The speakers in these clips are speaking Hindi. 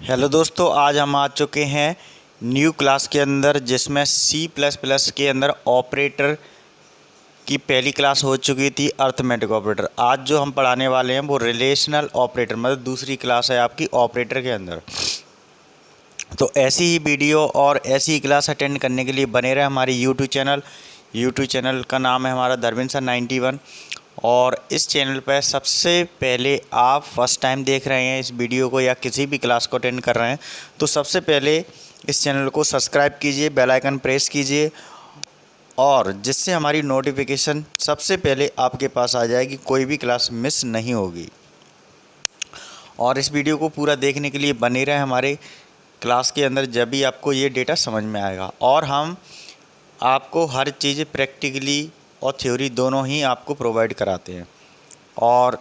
हेलो दोस्तों, आज हम आ चुके हैं न्यू क्लास के अंदर जिसमें C++ के अंदर ऑपरेटर की पहली क्लास हो चुकी थी, अर्थमेटिक ऑपरेटर। आज जो हम पढ़ाने वाले हैं वो रिलेशनल ऑपरेटर, मतलब दूसरी क्लास है आपकी ऑपरेटर के अंदर। तो ऐसी ही वीडियो और ऐसी ही क्लास अटेंड करने के लिए बने रहे हमारे यूट्यूब चैनल का नाम है हमारा धर्मेंद्र सर 91। और इस चैनल पर सबसे पहले आप फर्स्ट टाइम देख रहे हैं इस वीडियो को या किसी भी क्लास को अटेंड कर रहे हैं, तो सबसे पहले इस चैनल को सब्सक्राइब कीजिए, बेल आइकन प्रेस कीजिए, और जिससे हमारी नोटिफिकेशन सबसे पहले आपके पास आ जाएगी, कोई भी क्लास मिस नहीं होगी। और इस वीडियो को पूरा देखने के लिए बने रहे हमारे क्लास के अंदर, जब भी आपको ये डेटा समझ में आएगा। और हम आपको हर चीज़ प्रैक्टिकली और थ्योरी दोनों ही आपको प्रोवाइड कराते हैं। और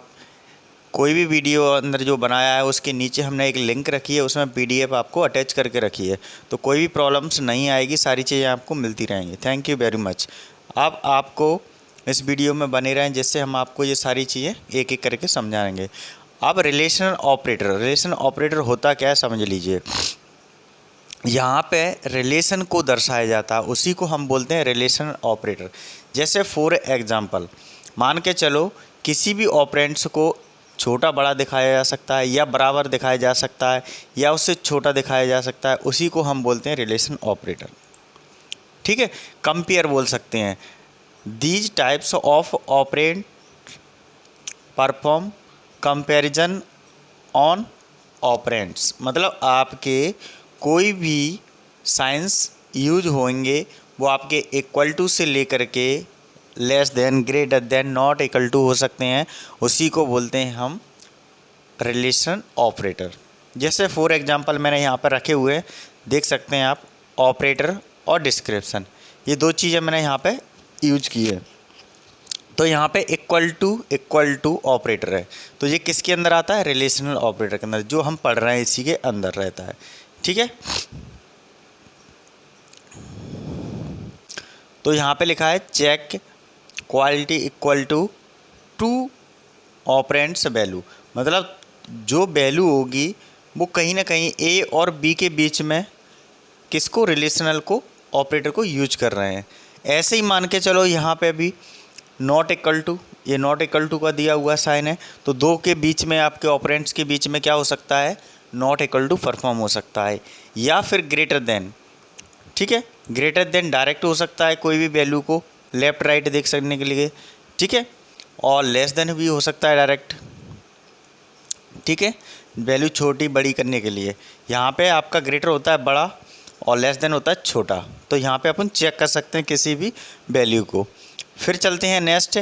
कोई भी वीडियो अंदर जो बनाया है उसके नीचे हमने एक लिंक रखी है, उसमें PDF आपको अटैच करके रखी है, तो कोई भी प्रॉब्लम्स नहीं आएगी, सारी चीज़ें आपको मिलती रहेंगी। Thank you very much. अब आपको इस वीडियो में बने रहें जिससे हम आपको ये सारी चीज़ें एक एक करके समझाएंगे। अब रिलेशनल ऑपरेटर होता क्या है समझ लीजिए। यहाँ पे रिलेशन को दर्शाया जाता है, उसी को हम बोलते हैं रिलेशनल ऑपरेटर। जैसे फॉर एग्जांपल मान के चलो, किसी भी ऑपरेंड्स को छोटा बड़ा दिखाया जा सकता है, या बराबर दिखाया जा सकता है, या उससे छोटा दिखाया जा सकता है, उसी को हम बोलते हैं रिलेशन ऑपरेटर। ठीक है, कंपेयर बोल सकते हैं। These types of operand perform comparison on operands, मतलब आपके कोई भी साइंस यूज होंगे वो आपके इक्वल टू से लेकर के less than, greater than, not equal to हो सकते हैं, उसी को बोलते हैं हम रिलेशन ऑपरेटर। जैसे फॉर एग्जांपल मैंने यहाँ पर रखे हुए देख सकते हैं आप, ऑपरेटर और डिस्क्रिप्शन, ये दो चीज़ें मैंने यहाँ पे यूज की है। तो यहाँ पे इक्वल टू ऑपरेटर है, तो ये किसके अंदर आता है? रिलेशनल ऑपरेटर के अंदर, जो हम पढ़ रहे हैं इसी के अंदर रहता है। ठीक है, तो यहाँ पे लिखा है check quality equal to operands value, मतलब जो वैल्यू होगी वो कहीं ना कहीं ए और बी के बीच में किसको, रिलेशनल को, ऑपरेटर को यूज कर रहे हैं। ऐसे ही मान के चलो यहाँ पे भी नॉट इक्वल टू, ये नॉट इक्वल टू का दिया हुआ साइन है, तो दो के बीच में, आपके ऑपरेंड्स के बीच में क्या हो सकता है? नॉट इक्वल टू परफॉर्म हो सकता है, या फिर ग्रेटर देन। ठीक है, ग्रेटर देन डायरेक्ट हो सकता है कोई भी वैल्यू को लेफ़्ट राइट देख सकने के लिए। ठीक है, और लेस देन भी हो सकता है डायरेक्ट। ठीक है, वैल्यू छोटी बड़ी करने के लिए। यहाँ पे आपका ग्रेटर होता है बड़ा और लेस देन होता है छोटा, तो यहाँ पे अपन चेक कर सकते हैं किसी भी वैल्यू को। फिर चलते हैं next,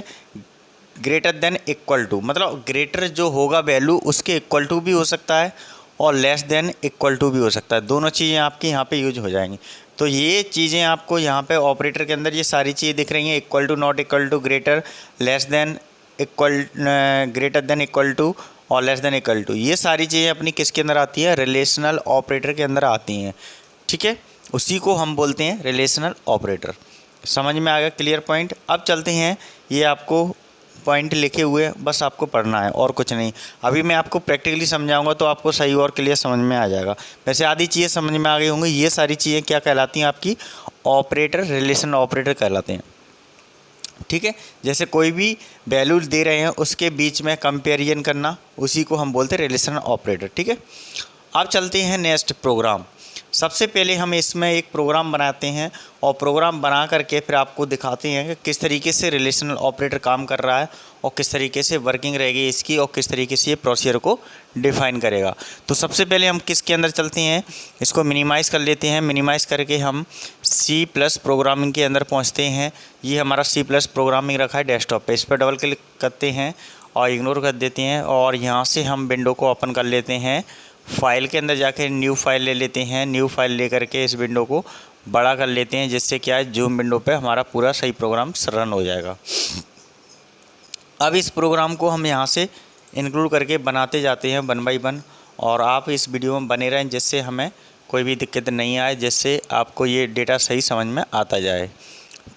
greater than equal to, मतलब ग्रेटर जो होगा वैल्यू उसके इक्वल टू भी हो सकता है और लेस देन इक्वल टू भी हो सकता है, दोनों चीज़ें आपकी यहाँ पे यूज हो जाएंगी। तो ये चीज़ें आपको यहाँ पे ऑपरेटर के अंदर ये सारी चीज़ें दिख रही हैं, equal to, not equal to, greater, less than, equal, greater than equal to और लेस देन इक्वल टू, ये सारी चीज़ें अपनी किसके अंदर आती है? रिलेशनल ऑपरेटर के अंदर आती हैं। ठीक है, उसी को हम बोलते हैं रिलेशनल ऑपरेटर। समझ में आ गया? Clear point. अब चलते हैं, ये आपको पॉइंट लिखे हुए बस आपको पढ़ना है और कुछ नहीं। अभी मैं आपको प्रैक्टिकली समझाऊंगा तो आपको सही और क्लियर समझ में आ जाएगा। वैसे आधी चीज़ें समझ में आ गई होंगी। ये सारी चीज़ें क्या कहलाती हैं? आपकी ऑपरेटर, रिलेशन ऑपरेटर कहलाते हैं। ठीक है, जैसे कोई भी वैल्यू दे रहे हैं उसके बीच में कंपेरिजन करना, उसी को हम बोलते हैं रिलेशन ऑपरेटर। ठीक है, अब चलते हैं नेक्स्ट प्रोग्राम। सबसे पहले हम इसमें एक प्रोग्राम बनाते हैं और प्रोग्राम बना करके फिर आपको दिखाते हैं कि किस तरीके से रिलेशनल ऑपरेटर काम कर रहा है और किस तरीके से वर्किंग रहेगी इसकी और किस तरीके से ये प्रोसीजर को डिफाइन करेगा। तो सबसे पहले हम किसके अंदर चलते हैं, इसको मिनिमाइज़ कर लेते हैं। मिनिमाइज़ करके हम C+ प्रोग्रामिंग के अंदर पहुँचते हैं। ये हमारा C+ प्रोग्रामिंग रखा है डेस्कटॉप पे, इस पर डबल क्लिक करते हैं और इग्नोर कर देते हैं, और यहाँ से हम विंडो को ओपन कर लेते हैं। फाइल के अंदर जाके न्यू फाइल ले लेते हैं। न्यू फाइल ले करके इस विंडो को बड़ा कर लेते हैं, जिससे क्या है, जूम विंडो पे हमारा पूरा सही प्रोग्राम रन हो जाएगा। अब इस प्रोग्राम को हम यहाँ से इंक्लूड करके बनाते जाते हैं 1 बाय 1, और आप इस वीडियो में बने रहें जिससे हमें कोई भी दिक्कत नहीं आए, जिससे आपको ये डेटा सही समझ में आता जाए।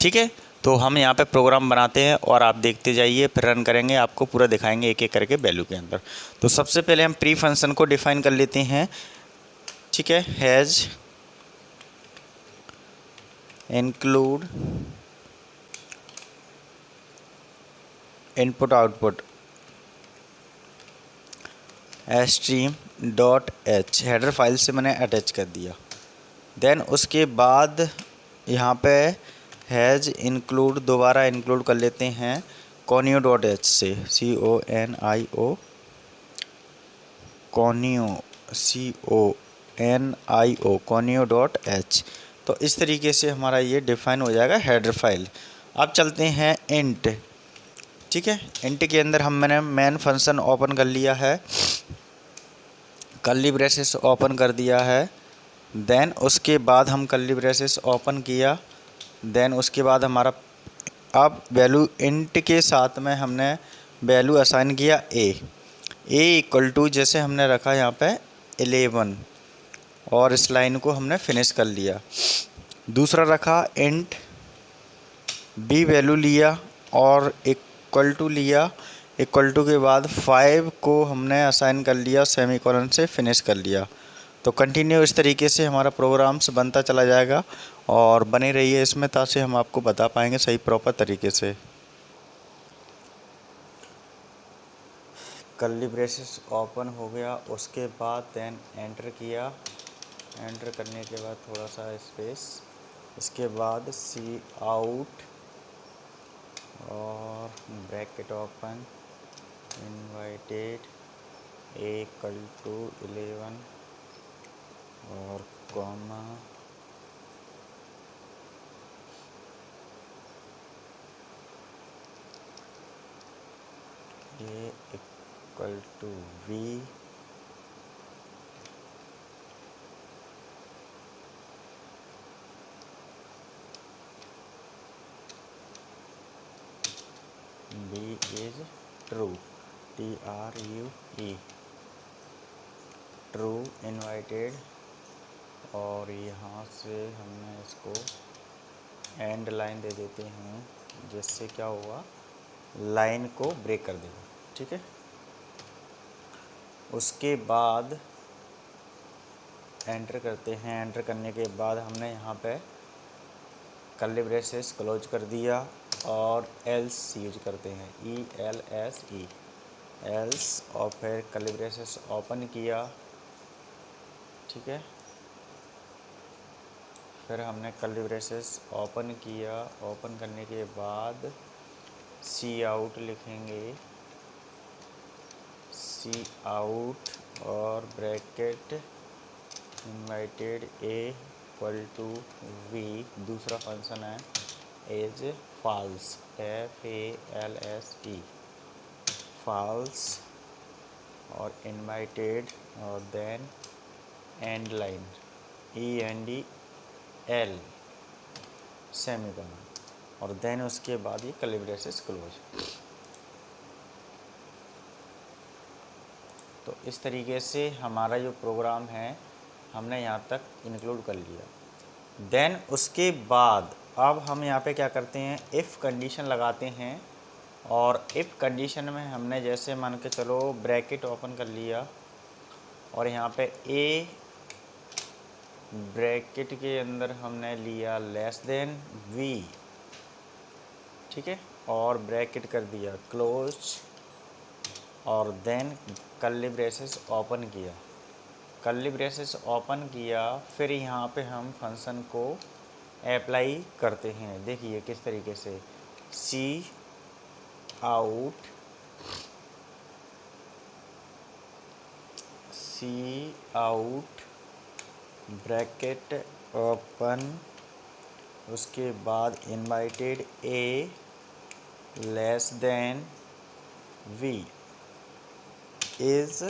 ठीक है, तो हम यहाँ पे प्रोग्राम बनाते हैं और आप देखते जाइए, फिर रन करेंगे, आपको पूरा दिखाएंगे एक एक करके वैल्यू के अंदर। तो सबसे पहले हम प्री फंक्शन को डिफ़ाइन कर लेते हैं। ठीक है, has include input output stream dot H, header file से मैंने अटैच कर दिया। देन उसके बाद यहाँ पे हैज़ इंक्लूड दोबारा इंक्लूड कर लेते हैं कॉनियो डॉट एच से, CONIO conio CONIO conio dot H. तो इस तरीके से हमारा ये डिफाइन हो जाएगा हेडर फाइल। अब चलते हैं इंट। ठीक है, इंट के अंदर मैंने मेन फंक्शन ओपन कर लिया है, कर्ली ब्रेसेस ओपन कर दिया है। देन उसके बाद हम कर्ली ब्रेसेस ओपन किया, देन उसके बाद हमारा अब वैल्यू इंट के साथ में हमने वैल्यू असाइन किया ए इक्वल टू जैसे हमने रखा यहाँ पे 11 और इस लाइन को हमने फिनिश कर लिया। दूसरा रखा इंट बी वैल्यू लिया और इक्वल टू लिया, इक्वल टू के बाद 5 को हमने असाइन कर लिया, सेमीकोलन से फिनिश कर लिया। तो कंटिन्यू इस तरीके से हमारा प्रोग्राम्स बनता चला जाएगा और बने रहिए इसमें, ताकि हम आपको बता पाएंगे सही प्रॉपर तरीके से। कर्ली ब्रेसेस ओपन हो गया, उसके बाद देन एंटर किया, एंटर करने के बाद थोड़ा सा स्पेस, इसके बाद सी आउट और bracket open inverted equal to 11 और comma A equal to V B is true, TRUE true inverted, और यहाँ से हमने इसको एंड लाइन दे देते हैं, जिससे क्या होगा लाइन को ब्रेक कर देगा। ठीक है, उसके बाद एंटर करते हैं, एंटर करने के बाद हमने यहाँ पे कर्ली ब्रेसेस क्लोज कर दिया और एल्स यूज करते हैं, ELSE एल्स, और फिर कर्ली ब्रेसेस ओपन किया। ठीक है, फिर हमने कर्ली ब्रेसेस ओपन किया, ओपन करने के बाद सी आउट लिखेंगे, सी आउट और bracket inverted A equal to V, दूसरा फंक्शन है एज फॉल्स, FALSE फॉल्स, और इनवाइटेड, और then end line ENDL semicolon, और देन उसके बाद ये कर्ली ब्रेसेस क्लोज। तो इस तरीके से हमारा जो प्रोग्राम है हमने यहाँ तक इंक्लूड कर लिया। देन उसके बाद अब हम यहाँ पे क्या करते हैं, इफ़ कंडीशन लगाते हैं, और इफ़ कंडीशन में हमने जैसे मान के चलो ब्रैकेट ओपन कर लिया और यहाँ पे ए ब्रैकेट के अंदर हमने लिया लेस देन वी, ठीक है, और ब्रैकेट कर दिया क्लोज, और देन कर्ली ब्रेसेस ओपन किया, कर्ली ब्रेसेस ओपन किया, फिर यहाँ पे हम फंक्शन को अप्लाई करते हैं। देखिए किस तरीके से, सी आउट ब्रैकेट ओपन, उसके बाद inverted A less than V is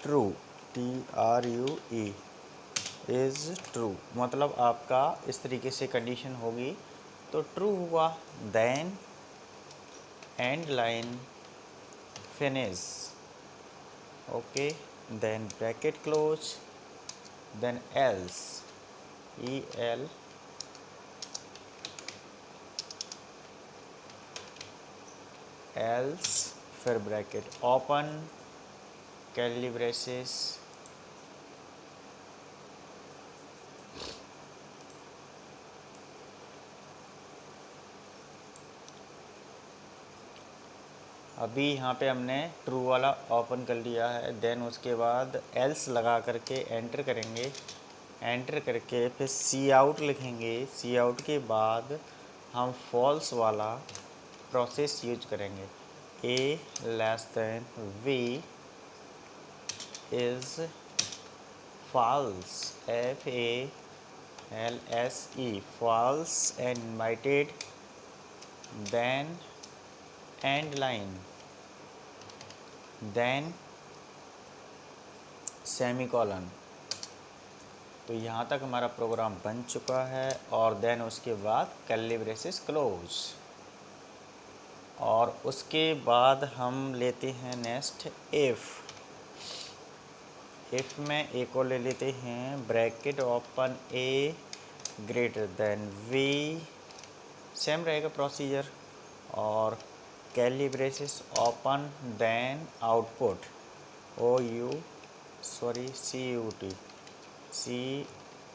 true, TRUE is true, मतलब आपका इस तरीके से कंडीशन होगी तो ट्रू हुआ। Then end line finish, okay, then bracket close, then else EL else फिर ब्रैकेट ओपन कर्ली ब्रेसेस अभी यहाँ पे हमने ट्रू वाला ओपन कर लिया है। देन उसके बाद एल्स लगा करके एंटर करेंगे। एंटर करके फिर सी आउट लिखेंगे। सी आउट के बाद हम फॉल्स वाला प्रोसेस यूज करेंगे। A less than V is false, FALSE, false and invited, then end line, then semicolon. तो यहाँ तक हमारा प्रोग्राम बन चुका है और देन उसके बाद कर्ली ब्रेसेस क्लोज। और उसके बाद हम लेते हैं नेक्स्ट इफ़ में ए को ले लेते हैं bracket open A greater than V, same रहेगा प्रोसीजर। और curly braces open then output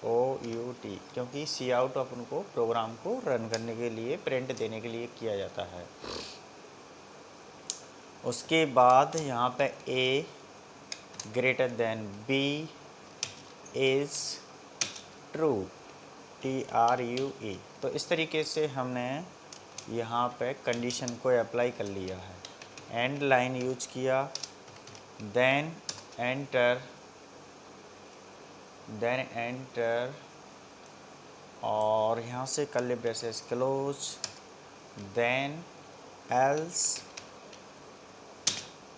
COUT, क्योंकि सी आउट अपन को प्रोग्राम को रन करने के लिए प्रिंट देने के लिए किया जाता है। उसके बाद यहाँ पे A greater than B is true, TRUE। तो इस तरीके से हमने यहाँ पे कंडीशन को अप्लाई कर लिया है। एंड लाइन यूज किया, देन एंटर और यहाँ से curly braces close, then else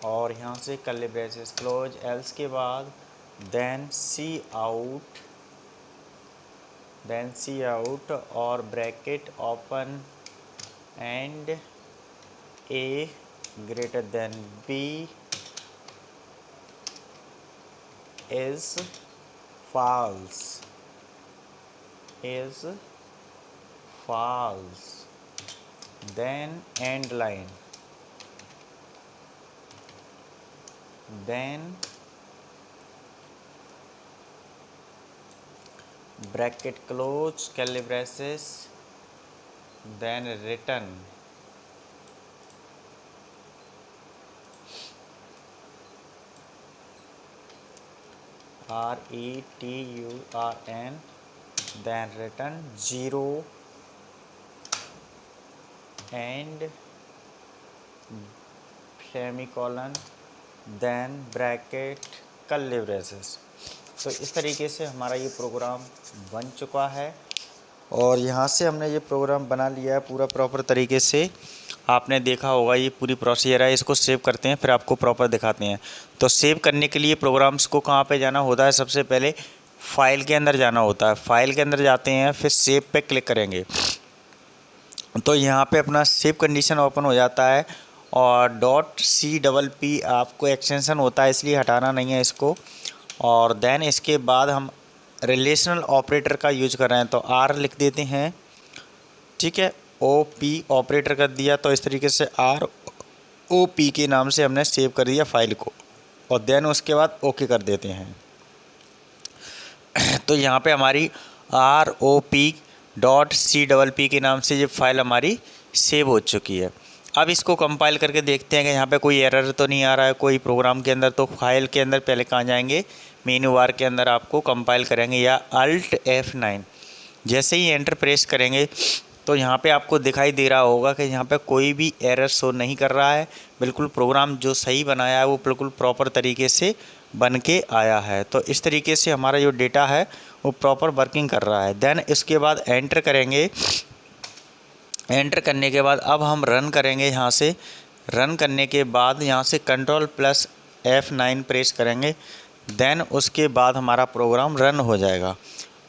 और यहाँ से कर्ली ब्रेसेस क्लोज। एल्स के बाद देन सी आउट और bracket open and A greater than B is false, then end line, then bracket close curly braces, then return, RETURN, then return 0 and semicolon, then bracket curly braces. तो इस तरीके से हमारा ये प्रोग्राम बन चुका है और यहाँ से हमने ये प्रोग्राम बना लिया है पूरा प्रॉपर तरीके से। आपने देखा होगा ये पूरी प्रोसीजर है। इसको सेव करते हैं फिर आपको प्रॉपर दिखाते हैं। तो सेव करने के लिए प्रोग्राम्स को कहाँ पे जाना होता है, सबसे पहले फाइल के अंदर जाना होता है। फाइल के अंदर जाते हैं फिर सेव पे क्लिक करेंगे तो यहाँ पे अपना सेव कंडीशन ओपन हो जाता है और .CPP आपको एक्सटेंशन होता है इसलिए हटाना नहीं है इसको। और देन इसके बाद हम रिलेशनल ऑपरेटर का यूज कर रहे हैं तो R लिख देते हैं, ठीक है। OP ऑपरेटर कर दिया तो इस तरीके से ROP के नाम से हमने सेव कर दिया फाइल को और देन उसके बाद ओके कर देते हैं। तो यहाँ पे हमारी ROP.CPP के नाम से ये फाइल हमारी सेव हो चुकी है। अब इसको कंपाइल करके देखते हैं कि यहाँ पे कोई एरर तो नहीं आ रहा है कोई प्रोग्राम के अंदर। तो फाइल के अंदर पहले कहाँ जाएंगे, मेन्यू बार के अंदर आपको कंपाइल करेंगे या Alt F9। जैसे ही एंटर प्रेस करेंगे तो यहाँ पे आपको दिखाई दे रहा होगा कि यहाँ पे कोई भी एरर शो नहीं कर रहा है। बिल्कुल प्रोग्राम जो सही बनाया है वो बिल्कुल प्रॉपर तरीके से बन के आया है। तो इस तरीके से हमारा जो डेटा है वो प्रॉपर वर्किंग कर रहा है। देन इसके बाद एंटर करेंगे। एंटर करने के बाद अब हम रन करेंगे। यहाँ से रन करने के बाद यहाँ से Ctrl+F9 प्रेस करेंगे। देन उसके बाद हमारा प्रोग्राम रन हो जाएगा।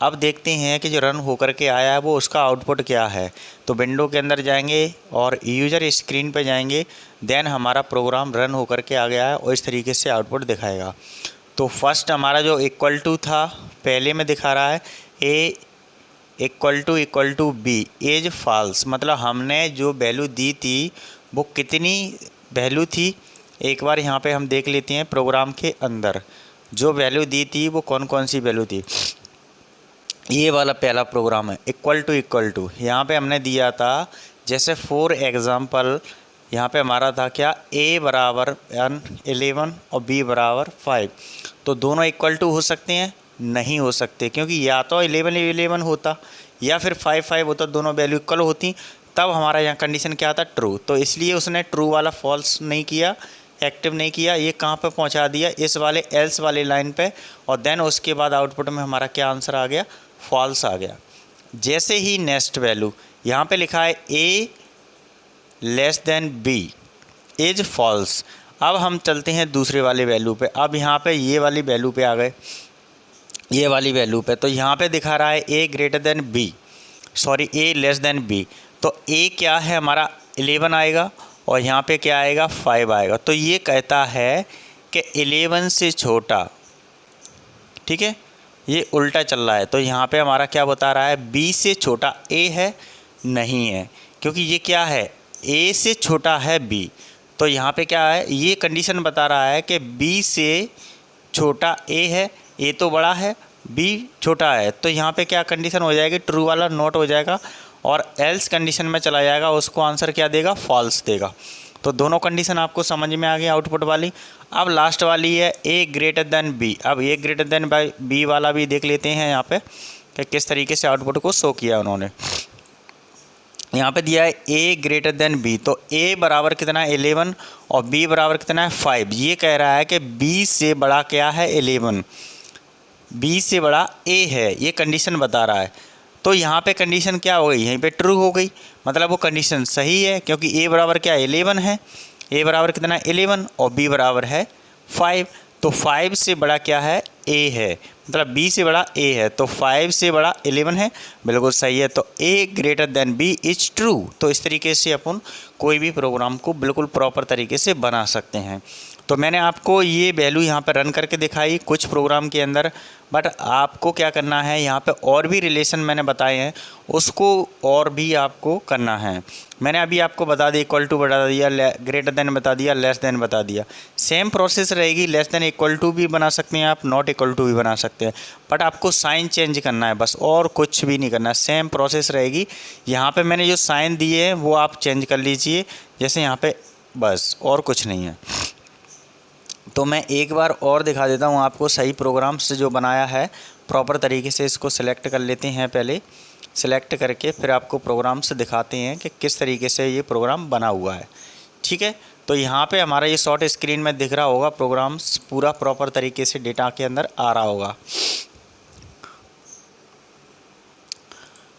अब देखते हैं कि जो रन होकर के आया है वो उसका आउटपुट क्या है। तो विंडो के अंदर जाएंगे और यूज़र स्क्रीन पे जाएंगे। देन हमारा प्रोग्राम रन होकर के आ गया है और इस तरीके से आउटपुट दिखाएगा। तो फर्स्ट हमारा जो इक्वल टू था पहले में दिखा रहा है A == B एज फॉल्स, मतलब हमने जो वैल्यू दी थी वो कितनी वैल्यू थी, एक बार यहाँ पे हम देख लेते हैं। प्रोग्राम के अंदर जो वैल्यू दी थी वो कौन कौन सी वैल्यू थी। ये वाला पहला प्रोग्राम है इक्वल टू, यहाँ पे हमने दिया था जैसे फॉर एग्ज़ाम्पल यहाँ पे हमारा था क्या, a बराबर 11 और b बराबर 5। तो दोनों इक्वल टू हो सकते हैं? नहीं हो सकते, क्योंकि या तो 11 होता या फिर 5 होता, दोनों वैल्यू इक्वल होती, तब हमारा यहाँ कंडीशन क्या था, ट्रू। तो इसलिए उसने ट्रू वाला फॉल्स नहीं किया, एक्टिव नहीं किया, ये कहाँ पे पहुँचा दिया, इस वाले एल्स वाले लाइन पे, और देन उसके बाद आउटपुट में हमारा क्या आंसर आ गया, फॉल्स आ गया। जैसे ही नेक्स्ट वैल्यू यहाँ पे लिखा है a less than b is false. अब हम चलते हैं दूसरे वाले वैल्यू पे। अब यहाँ पे ये वाली वैल्यू पे आ गए, ये वाली वैल्यू पे, तो यहाँ पे दिखा रहा है a greater than b, sorry a less than b। तो a क्या है हमारा 11 आएगा और यहाँ पे क्या आएगा, 5 आएगा। तो ये कहता है कि 11 से छोटा, ठीक है, ये उल्टा चल रहा है। तो यहाँ पे हमारा क्या बता रहा है, b से छोटा a है, नहीं है, क्योंकि ये क्या है, a से छोटा है b। तो यहाँ पे क्या है, ये कंडीशन बता रहा है कि b से छोटा a है, a तो बड़ा है, b छोटा है। तो यहाँ पे क्या कंडीशन हो जाएगी, ट्रू वाला नोट हो जाएगा और एल्स कंडीशन में चला जाएगा, उसको आंसर क्या देगा, फॉल्स देगा। तो दोनों कंडीशन आपको समझ में आ गई आउटपुट वाली। अब लास्ट वाली है a ग्रेटर देन b। अब a ग्रेटर देन b वाला भी देख लेते हैं यहाँ पे कि किस तरीके से आउटपुट को शो किया उन्होंने। यहाँ पे दिया है a ग्रेटर देन b, तो a बराबर कितना है 11 और b बराबर कितना है 5। ये कह रहा है कि b से बड़ा क्या है 11, b से बड़ा a है, ये कंडीशन बता रहा है। तो यहाँ पे कंडीशन क्या हो गई, यहीं पे ट्रू हो गई, मतलब वो कंडीशन सही है, क्योंकि a बराबर क्या 11 है, a बराबर कितना है 11 और b बराबर है 5। तो 5 से बड़ा क्या है, a है, मतलब b से बड़ा a है, तो 5 से बड़ा 11 है, बिल्कुल सही है। तो a greater than b is true. तो इस तरीके से अपन कोई भी प्रोग्राम को बिल्कुल प्रॉपर तरीके से बना सकते हैं। तो मैंने आपको ये वैल्यू यहाँ पर रन करके दिखाई कुछ प्रोग्राम के अंदर, बट आपको क्या करना है, यहाँ पे और भी रिलेशन मैंने बताए हैं, उसको और भी आपको करना है। मैंने अभी आपको बता दिया इक्वल टू बता दिया, ग्रेटर देन बता दिया, लेस देन बता दिया। सेम प्रोसेस रहेगी, लेस देन इक्वल टू भी बना सकते हैं आप, नॉट इक्वल टू भी बना सकते हैं, बट आपको साइन चेंज करना है बस, और कुछ भी नहीं करना, सेम प्रोसेस रहेगी। यहाँ पर मैंने जो साइन दिए हैं वो आप चेंज कर लीजिए, जैसे यहाँ पर, बस और कुछ नहीं है। तो मैं एक बार और दिखा देता हूँ आपको सही प्रोग्राम से जो बनाया है प्रॉपर तरीके से। इसको सिलेक्ट कर लेते हैं, पहले सिलेक्ट करके फिर आपको प्रोग्राम से दिखाते हैं कि किस तरीके से ये प्रोग्राम बना हुआ है, ठीक है। तो यहाँ पे हमारा ये शॉर्ट स्क्रीन में दिख रहा होगा, प्रोग्राम्स पूरा प्रॉपर तरीके से डेटा के अंदर आ रहा होगा।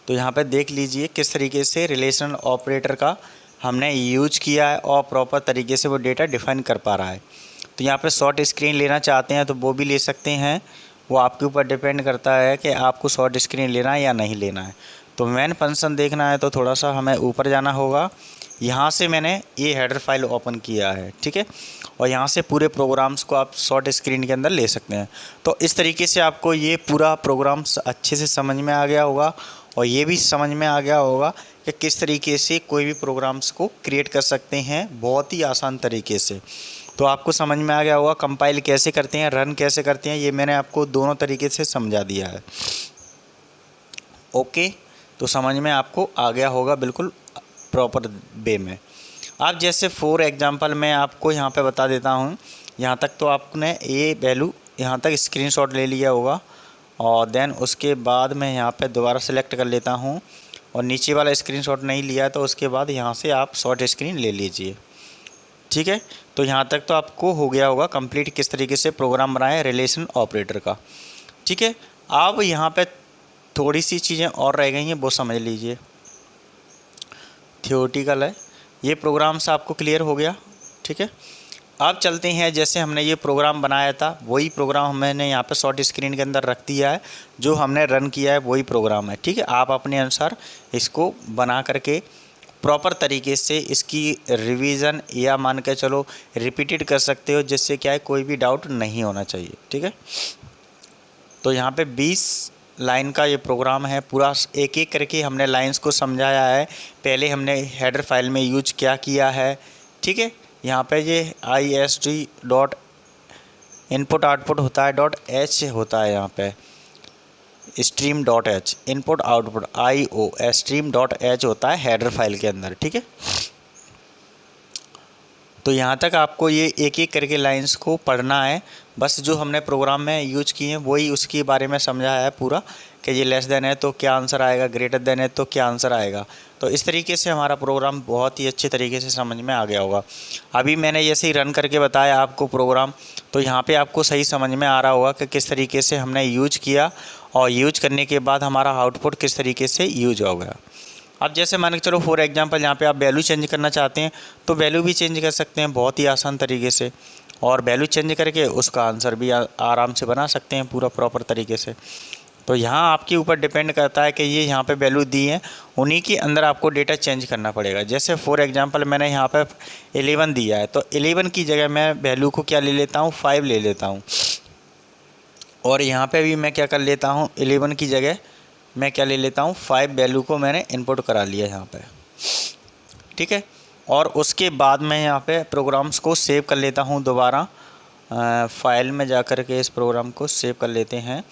तो यहाँ पे देख लीजिए किस तरीके से रिलेशनल ऑपरेटर का हमने यूज किया है और प्रॉपर तरीके से वो डेटा डिफाइन कर पा रहा है। तो यहाँ पे शॉर्ट स्क्रीन लेना चाहते हैं तो वो भी ले सकते हैं, वो आपके ऊपर डिपेंड करता है कि आपको शॉर्ट स्क्रीन लेना है या नहीं लेना है। तो मेन फंक्शन देखना है तो थोड़ा सा हमें ऊपर जाना होगा। यहाँ से मैंने ये हेडर फाइल ओपन किया है, ठीक है, और यहाँ से पूरे प्रोग्राम्स को आप शॉर्ट स्क्रीन के अंदर ले सकते हैं। तो इस तरीके से आपको ये पूरा प्रोग्राम्स अच्छे से समझ में आ गया होगा, और ये भी समझ में आ गया होगा कि किस तरीके से कोई भी प्रोग्राम्स को क्रिएट कर सकते हैं बहुत ही आसान तरीके से। तो आपको समझ में आ गया होगा कंपाइल कैसे करते हैं, रन कैसे करते हैं, ये मैंने आपको दोनों तरीके से समझा दिया है। ओके, तो समझ में आपको आ गया होगा बिल्कुल प्रॉपर वे में। अब जैसे फॉर एग्जांपल मैं आपको यहाँ पे बता देता हूँ, यहाँ तक तो आपने ये वैल्यू यहाँ तक स्क्रीनशॉट ले लिया होगा, और देन उसके बाद मैं यहाँ पे दोबारा सेलेक्ट कर लेता हूँ, और नीचे वाला स्क्रीनशॉट नहीं लिया तो उसके बाद यहाँ से आप शॉर्ट स्क्रीन ले लीजिए, ठीक है। तो यहाँ तक तो आपको हो गया होगा कंप्लीट किस तरीके से प्रोग्राम बनाए रिलेशन ऑपरेटर का, ठीक है। अब यहाँ पे थोड़ी सी चीज़ें और रह गई हैं, वो समझ लीजिए, थियोरेटिकल है ये प्रोग्राम से आपको क्लियर हो गया, ठीक है। अब चलते हैं, जैसे हमने ये प्रोग्राम बनाया था वही प्रोग्राम मैंने यहाँ पे शॉर्ट स्क्रीन के अंदर रख दिया है, जो हमने रन किया है वही प्रोग्राम है, ठीक है। आप अपने अनुसार इसको बना करके प्रॉपर तरीके से इसकी रिवीजन या मान के चलो रिपीटेड कर सकते हो, जिससे क्या है कोई भी डाउट नहीं होना चाहिए, ठीक है। तो यहाँ पे 20 लाइन का ये प्रोग्राम है, पूरा एक एक करके हमने लाइंस को समझाया है। पहले हमने हेडर फाइल में यूज क्या किया है, ठीक है। यहाँ पे ये IST डॉट इनपुट आउटपुट होता है, .h होता है यहाँ पे stream dot H, input output IO stream dot H होता है हेडर फाइल के अंदर, ठीक है। तो यहाँ तक आपको ये एक एक करके लाइंस को पढ़ना है। बस जो हमने प्रोग्राम में यूज किए हैं वही उसके बारे में समझाया है पूरा, कि ये लेस देन है तो क्या आंसर आएगा, ग्रेटर देन है तो क्या आंसर आएगा। तो इस तरीके से हमारा प्रोग्राम बहुत ही अच्छे तरीके से समझ में आ गया होगा। अभी मैंने जैसे ही रन करके बताया आपको प्रोग्राम, तो यहाँ पे आपको सही समझ में आ रहा होगा कि किस तरीके से हमने यूज किया और यूज करने के बाद हमारा आउटपुट किस तरीके से यूज हो गया। अब जैसे मान के चलो फॉर एग्जांपल यहाँ पे आप वैल्यू चेंज करना चाहते हैं तो वैल्यू भी चेंज कर सकते हैं बहुत ही आसान तरीके से, और वैल्यू चेंज करके उसका आंसर भी आराम से बना सकते हैं पूरा प्रॉपर तरीके से। तो यहाँ आपके ऊपर डिपेंड करता है कि ये यहाँ पे वैल्यू दी है, उन्हीं के अंदर आपको डेटा चेंज करना पड़ेगा। जैसे फॉर एग्जांपल मैंने यहाँ पे 11 दिया है, तो 11 की जगह मैं वैल्यू को क्या ले लेता हूँ, 5 ले लेता हूँ। और यहाँ पे भी मैं क्या कर लेता हूँ, 11 की जगह मैं क्या ले लेता हूँ, 5 वैल्यू को मैंने इनपुट करा लिया यहाँ पे, ठीक है। और उसके बाद मैं यहाँ पे प्रोग्राम्स को सेव कर लेता हूँ दोबारा, फाइल में जा कर के इस प्रोग्राम को सेव कर लेते हैं।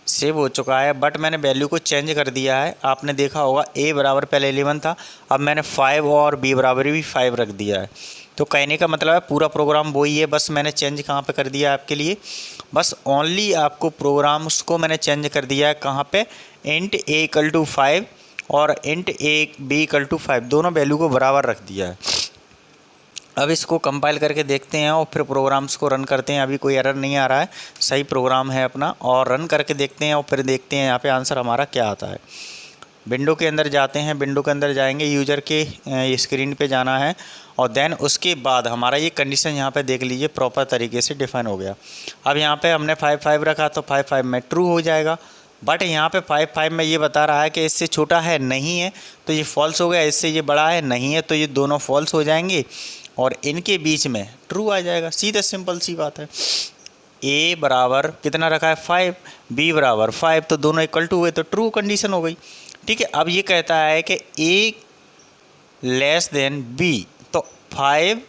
सेव हो चुका है, बट मैंने वैल्यू को चेंज कर दिया है। आपने देखा होगा A बराबर पहले 11 था, अब मैंने 5 और B बराबर भी 5 रख दिया है। तो कहने का मतलब है पूरा प्रोग्राम वही है, बस मैंने चेंज कहाँ पे कर दिया है आपके लिए, बस ओनली आपको प्रोग्राम्स को मैंने चेंज कर दिया है कहाँ पे, इंट A = 5 और इंट B = 5 दोनों वैल्यू को बराबर रख दिया है। अब इसको कंपाइल करके देखते हैं और फिर प्रोग्राम्स को रन करते हैं। अभी कोई एरर नहीं आ रहा है, सही प्रोग्राम है अपना, और रन करके देखते हैं और फिर देखते हैं यहाँ पे आंसर हमारा क्या आता है। विंडो के अंदर जाते हैं, विंडो के अंदर जाएंगे, यूज़र के स्क्रीन पे जाना है, और देन उसके बाद हमारा ये कंडीशन यहाँ पे देख लीजिए प्रॉपर तरीके से डिफाइन हो गया। अब यहाँ पे हमने 5 रखा तो 5 में ट्रू हो जाएगा, बट यहाँ पे 5 में ये बता रहा है कि इससे छोटा है नहीं है तो ये फॉल्स हो गया, इससे ये बड़ा है नहीं है तो ये दोनों फॉल्स हो जाएंगे, और इनके बीच में ट्रू आ जाएगा। सीधा सिंपल सी बात है। A बराबर कितना रखा है, 5, B बराबर 5, तो दोनों इक्वल टू हुए तो ट्रू कंडीशन हो गई, ठीक है। अब ये कहता है कि A लेस देन B, तो 5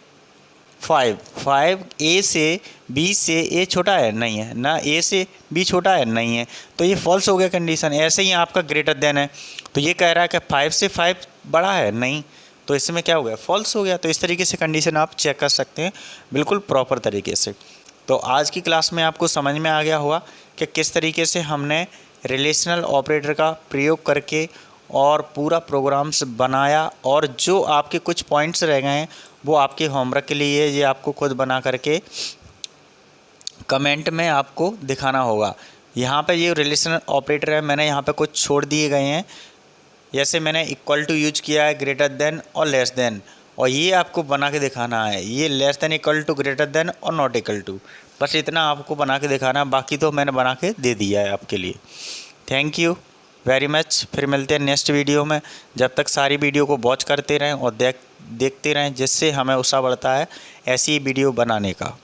A से B से A छोटा है नहीं है ना, A से B छोटा है नहीं है, तो ये फॉल्स हो गया कंडीशन। ऐसे ही आपका ग्रेटर देन है, तो ये कह रहा है कि 5 से 5 बड़ा है नहीं, तो इसमें क्या हो गया, फॉल्स हो गया। तो इस तरीके से कंडीशन आप चेक कर सकते हैं बिल्कुल प्रॉपर तरीके से। तो आज की क्लास में आपको समझ में आ गया होगा कि किस तरीके से हमने रिलेशनल ऑपरेटर का प्रयोग करके और पूरा प्रोग्राम्स बनाया, और जो आपके कुछ पॉइंट्स रह गए हैं वो आपके होमवर्क के लिए, ये आपको खुद बना करके कमेंट में आपको दिखाना होगा। यहाँ पे ये रिलेशनल ऑपरेटर है, मैंने यहाँ पे कुछ छोड़ दिए गए हैं, जैसे मैंने इक्वल टू यूज किया है, ग्रेटर देन और लेस देन, और ये आपको बना के दिखाना है, ये less than equal to, greater than और नॉट इक्वल टू, बस इतना आपको बना के दिखाना है, बाकी तो मैंने बना के दे दिया है आपके लिए। Thank you very much. फिर मिलते हैं नेक्स्ट वीडियो में। जब तक सारी वीडियो को वॉच करते रहें और देखते रहें, जिससे हमें उत्साह बढ़ता है ऐसी वीडियो बनाने का।